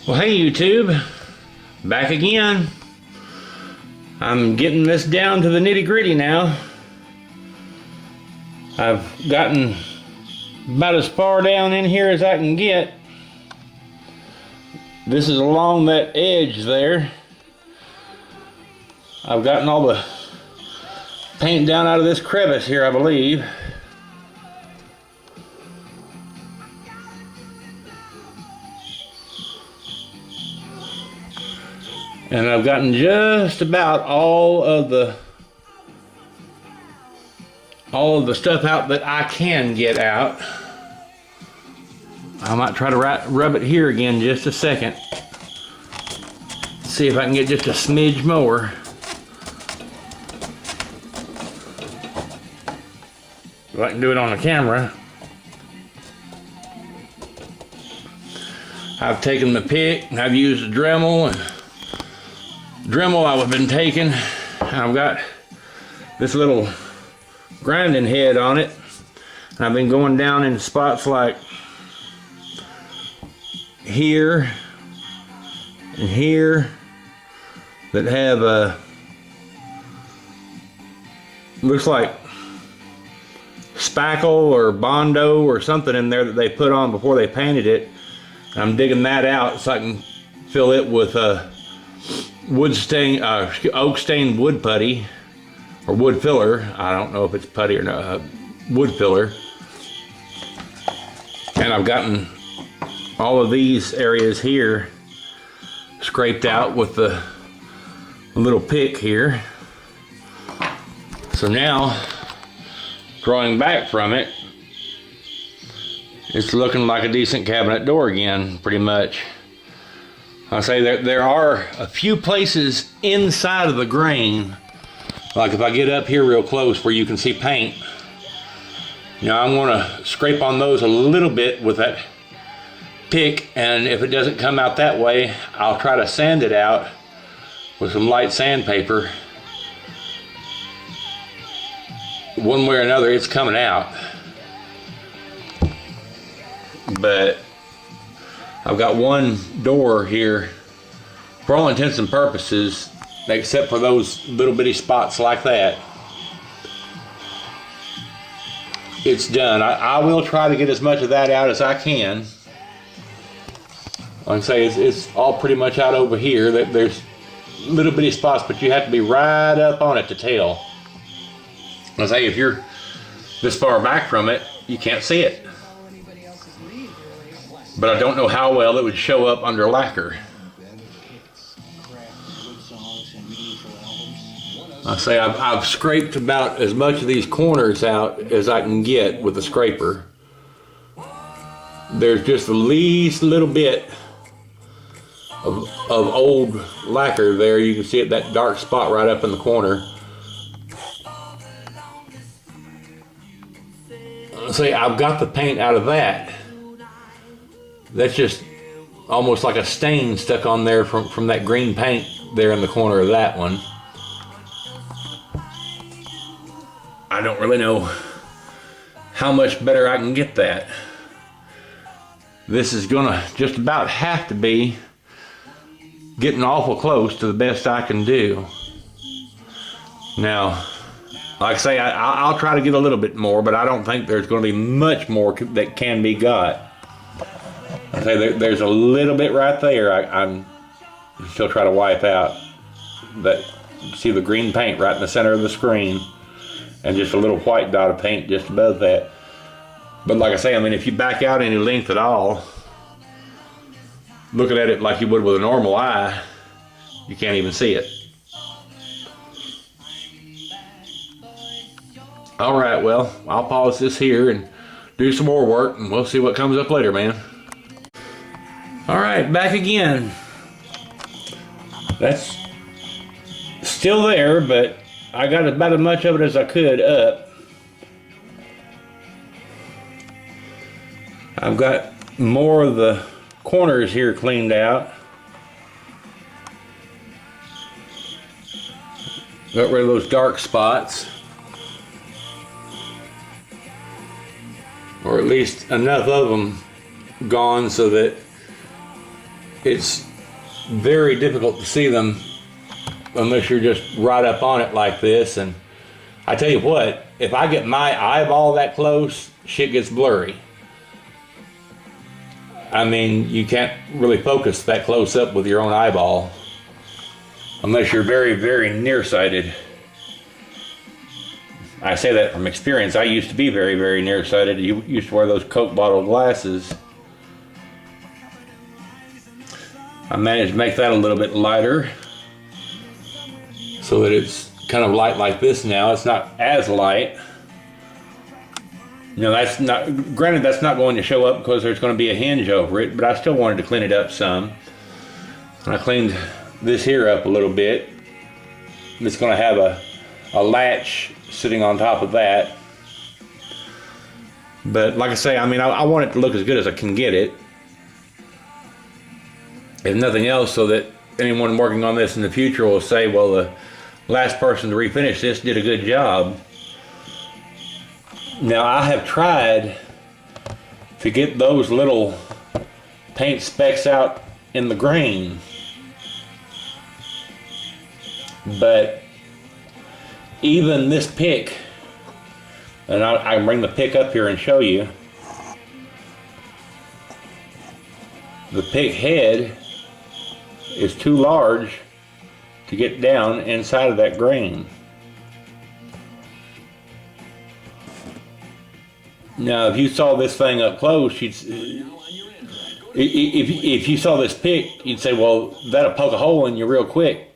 Well, hey YouTube, back again. I'm getting this down to the nitty-gritty now. I've gotten about as far down in here as I can get. This is along that edge there. I've gotten all the paint down out of this crevice here, I believe. And I've gotten just about all of the stuff out that I can get out. I might try to rub it here again just a second. See if I can get just a smidge more. If I can do it on the camera. I've taken the pick and I've used a Dremel I've been taking. I've got this little grinding head on it, and I've been going down in spots like here and here that have looks like spackle or bondo or something in there that they put on before they painted it. And I'm digging that out so I can fill it with wood stain, oak stained wood putty or wood filler. I don't know if it's putty or not. Wood filler. And I've gotten all of these areas here scraped out with the little pick here. So now, drawing back from it, it's looking like a decent cabinet door again, pretty much. I say there are a few places inside of the grain, like if I get up here real close where you can see paint, you know, I'm gonna scrape on those a little bit with that pick, and if it doesn't come out that way, I'll try to sand it out with some light sandpaper. One way or another, it's coming out. But I've got one door here, for all intents and purposes, except for those little bitty spots like that. It's done. I will try to get as much of that out as I can. Like I say, it's all pretty much out over here. There's little bitty spots, but you have to be right up on it to tell. I say, if you're this far back from it, you can't see it. But I don't know how well it would show up under lacquer. I say I've scraped about as much of these corners out as I can get with the scraper. There's just the least little bit of old lacquer there. You can see it, that dark spot right up in the corner. See, I've got the paint out of that. That's just almost like a stain stuck on there from that green paint there in the corner of that one. I don't really know how much better I can get that. This is gonna just about have to be getting awful close to the best I can do. Now, like I say, I'll try to get a little bit more, but I don't think there's going to be much more that can be got. I say there's a little bit right there. I'm still trying to wipe out. That, see the green paint right in the center of the screen, and just a little white dot of paint just above that. But like I say, I mean, if you back out any length at all, looking at it like you would with a normal eye, you can't even see it. All right, well, I'll pause this here and do some more work, and we'll see what comes up later, man. All right, back again. That's still there, but I got about as much of it as I could up. I've got more of the corners here cleaned out. Got rid of those dark spots. Or at least enough of them gone so that it's very difficult to see them unless you're just right up on it like this. And I tell you what, if I get my eyeball that close, shit gets blurry. I mean, you can't really focus that close up with your own eyeball unless you're very, very nearsighted. I say that from experience. I used to be very, very nearsighted. You used to wear those Coke bottle glasses. I managed to make that a little bit lighter so that it's kind of light like this now. It's not as light. You know, that's not, granted, that's not going to show up because there's going to be a hinge over it, but I still wanted to clean it up some. I cleaned this here up a little bit. It's going to have a latch sitting on top of that. But like I say, I mean, I want it to look as good as I can get it. If nothing else, so that anyone working on this in the future will say, well, the last person to refinish this did a good job. Now, I have tried to get those little paint specks out in the grain, but even this pick, and I can bring the pick up here and show you, the pick head is too large to get down inside of that grain. Now, if you saw this thing up close, if you saw this pick, you'd say, well, that'll poke a hole in you real quick.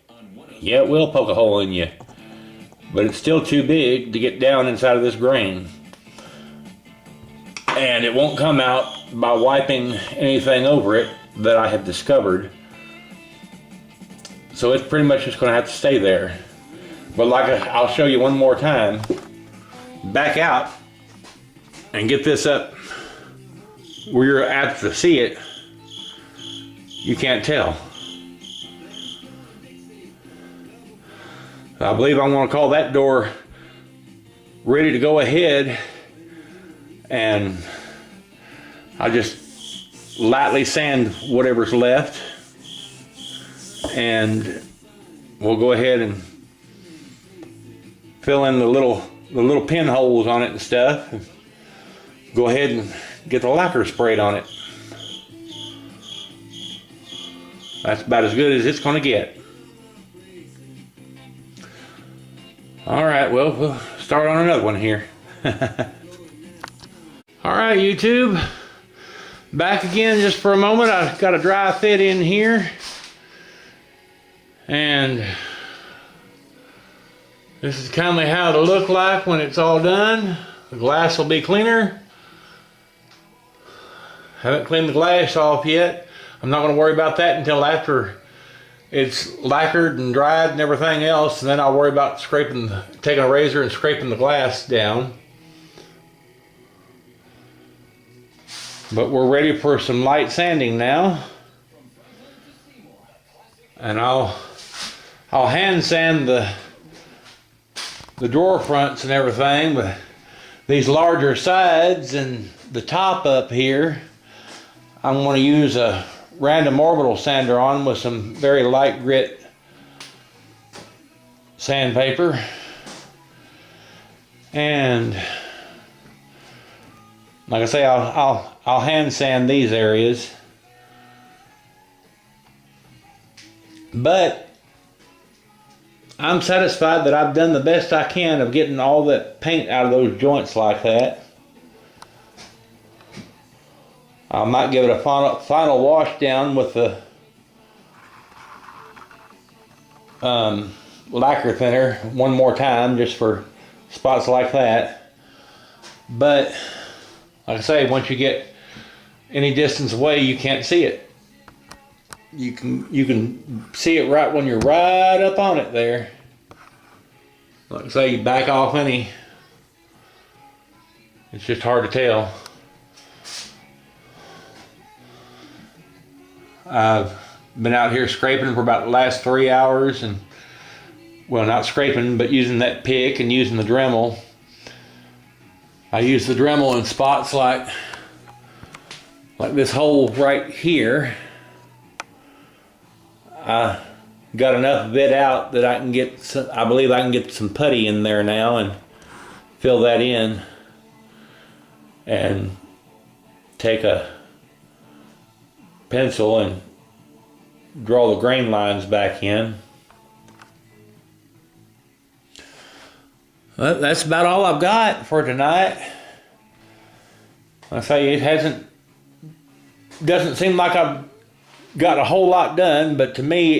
Yeah, it will poke a hole in you, but it's still too big to get down inside of this grain. And it won't come out by wiping anything over it that I have discovered. So it's pretty much just going to have to stay there. But like I'll show you one more time. Back out and get this up where you're apt to see it. You can't tell. I believe I want to call that door ready to go ahead, and I'll just lightly sand whatever's left, and we'll go ahead and fill in the little pinholes on it and stuff. Go ahead and get the lacquer sprayed on it. That's about as good as it's going to get. Alright, well, we'll start on another one here. Alright, YouTube. Back again just for a moment. I've got a dry fit in here. And this is kind of how it'll look like when it's all done. The glass will be cleaner. Haven't cleaned the glass off yet. I'm not going to worry about that until after it's lacquered and dried and everything else, and then I'll worry about taking a razor and scraping the glass down. But we're ready for some light sanding now. And I'll hand sand the drawer fronts and everything, but these larger sides and the top up here, I'm going to use a random orbital sander on with some very light grit sandpaper. And like I say, I'll hand sand these areas. But I'm satisfied that I've done the best I can of getting all that paint out of those joints like that. I might give it a final wash down with the lacquer thinner one more time, just for spots like that. But like I say, once you get any distance away, you can't see it. You can see it right when you're right up on it there. Like I say, you back off any, it's just hard to tell. I've been out here scraping for about the last 3 hours, and well, not scraping, but using that pick and using the Dremel. I use the Dremel in spots like this hole right here. I got enough of it out that I can get some, I believe I can get some putty in there now and fill that in and take a pencil and draw the grain lines back in. Well, that's about all I've got for tonight. I say it doesn't seem like I've got a whole lot done, but to me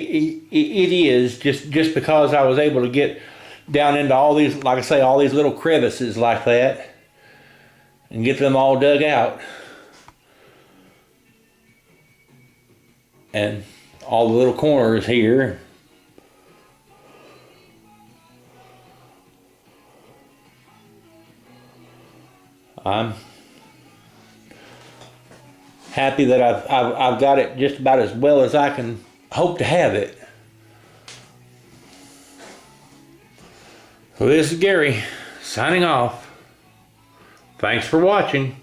it is just because I was able to get down into all these, like I say, all these little crevices like that and get them all dug out. And all the little corners here. I'm happy that I've got it just about as well as I can hope to have it. So this is Gary signing off. Thanks for watching.